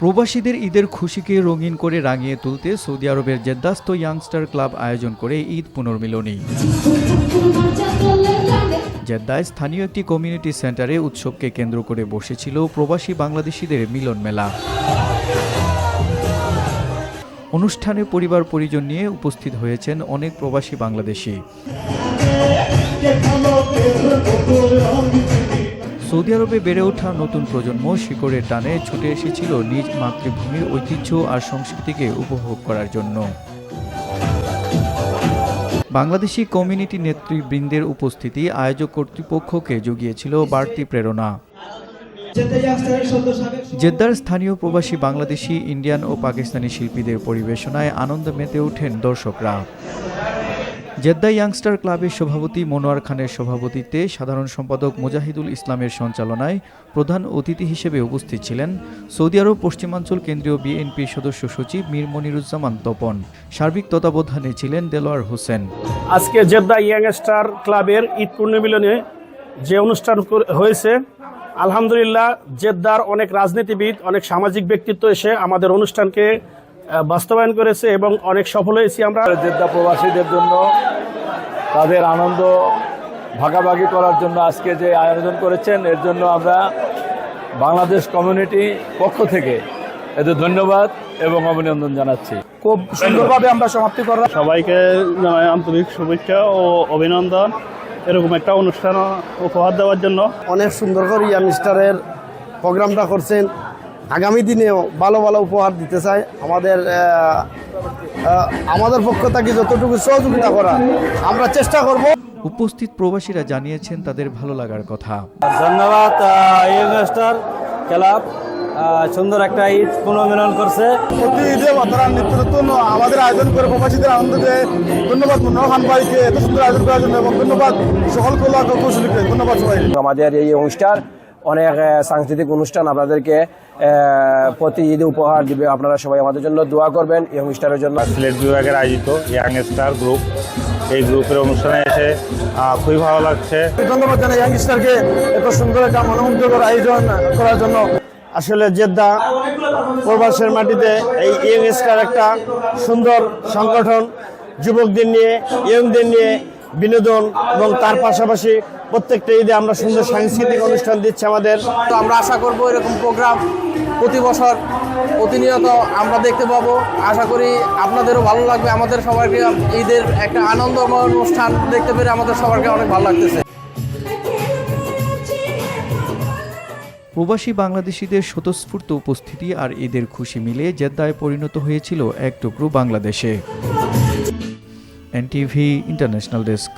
প্রবাসীদের ঈদের খুশিকে রঙিন করে রাঙিয়ে তুলতে সৌদি আরবের জেদ্দাস্থ ইয়াংস্টার ক্লাব আয়োজন করে ঈদ পুনর্মিলনী। জেদ্দায় স্থানীয় একটি কমিউনিটি সেন্টারে উৎসবকে কেন্দ্র করে বসেছিল প্রবাসী বাংলাদেশিদের মিলন মেলা। অনুষ্ঠানে পরিবার পরিজন নিয়ে উপস্থিত হয়েছেন অনেক প্রবাসী বাংলাদেশি। সৌদি আরবে বেড়ে ওঠা নতুন প্রজন্ম শিকড়ের টানে ছুটে এসেছিল নিজ মাতৃভূমির ঐতিহ্য আর সংস্কৃতিকে উপভোগ করার জন্য। বাংলাদেশি কমিউনিটি নেতৃবৃন্দের উপস্থিতি আয়োজক কর্তৃপক্ষকে জুগিয়েছিল বাড়তি প্রেরণা। জেদ্দার স্থানীয় প্রবাসী বাংলাদেশি, ইন্ডিয়ান ও পাকিস্তানি শিল্পীদের পরিবেশনায় আনন্দে মেতে ওঠেন দর্শকরা। জেদ্দা ইয়াংস্টার ক্লাবের সভাপতি মনোয়ার খানের সভাপতিত্বে সাধারণ সম্পাদক মুজাহিদুল ইসলামের সঞ্চালনায় প্রধান অতিথি হিসেবে উপস্থিত ছিলেন সৌদি আরব পশ্চিমাঞ্চল কেন্দ্রীয় বিএনপির সদস্য সচিব মীর মনিরুজ্জামান তপন। সার্বিক তত্ত্বাবধানে ছিলেন দেলোয়ার হোসেন। আজকে জেদ্দা ইয়াংস্টার ক্লাবের ঈদ পুনর্মিলনে যে অনুষ্ঠান হয়েছে, আলহামদুলিল্লাহ জেদ্দার অনেক রাজনীতিবিদ, অনেক সামাজিক ব্যক্তিত্ব এসে আমাদের অনুষ্ঠানকে বাস্তবায়ন করেছে এবং অনেক সফল হয়েছি আমরা। জেদ্দা প্রবাসীদের জন্য তাদের আনন্দ ভাগাভাগি করার জন্য আজকে যে আয়োজন করেছেন, এর জন্য আমরা বাংলাদেশ কমিউনিটি পক্ষ থেকে এদের ধন্যবাদ এবং অভিনন্দন জানাচ্ছি। খুব সুন্দরভাবে আমরা সমাপ্তি করলাম। সবাইকে জানাই আন্তরিক শুভেচ্ছা ও অভিনন্দন এরকম একটা অনুষ্ঠান উপহার দেওয়ার জন্য। অনেক সুন্দর করে ইয়াংস্টারের প্রোগ্রামটা করছেন। আগামী দিনেও ভালো ভালো উপহার দিতে চাই। আমাদের পক্ষ থেকে যতটুকু সহযোগিতা করা আমরা চেষ্টা করব। উপস্থিত প্রবাসীরা জানিয়েছেন তাদের ভালো লাগার কথা। ধন্যবাদ ইয়াংস্টার ক্লাব, সুন্দর একটা ঈদ পুনর্মিলন করছে। প্রতি ঈদে তারা নিত্য নতুন আমাদের আয়োজন করে প্রবাসীদের আনন্দ দেয়। ধন্যবাদ মনোহর খান ভাইকে এত সুন্দর আয়োজন করার জন্য এবং ধন্যবাদ সকল কৌশলীকে। ধন্যবাদ সবাই। আমাদের এই অনুষ্ঠান অনেক সাংস্কৃতিক অনুষ্ঠান আপনাদেরকে প্রতি ঈদে উপহার দিবে। আপনারা সবাই আমাদের জন্য দোয়া করবেন এই অনুষ্ঠানের জন্য। সিলেট বিভাগের আয়োজিত ইয়াংস্টার গ্রুপ, এই গ্রুপের অনুষ্ঠানে এসে খুবই ভালো লাগছে। ধন্যবাদ জানাই ইয়াংস্টারকে এত সুন্দর একটা মনোমুগ্ধকর আয়োজন করার জন্য। আসলে জেদ্দা প্রবাসের মাটিতে এই ইয়াংস্টার একটা সুন্দর সংগঠন, যুবকদের নিয়ে, ইয়ংদের নিয়ে বিনোদন এবং তার পাশাপাশি প্রত্যেকটা ঈদে আমরা সুন্দর সাংস্কৃতিক অনুষ্ঠান দিচ্ছি আমাদের। তো আমরা আশা করব এরকম প্রোগ্রাম প্রতি বছর প্রতিনিয়ত আমরা দেখতে পাবো। আশা করি আপনাদেরও ভালো লাগবে। আমাদের সবাইকে ঈদের একটা আনন্দময় অনুষ্ঠান দেখতে পেরে আমাদের সবাইকে অনেক ভালো লাগতেছে। প্রবাসী বাংলাদেশিদের স্বতঃস্ফূর্ত উপস্থিতি আর ঈদের খুশি মিলে জেদ্দায় পরিণত হয়েছিল এক টুকরো বাংলাদেশে। NTV international desk.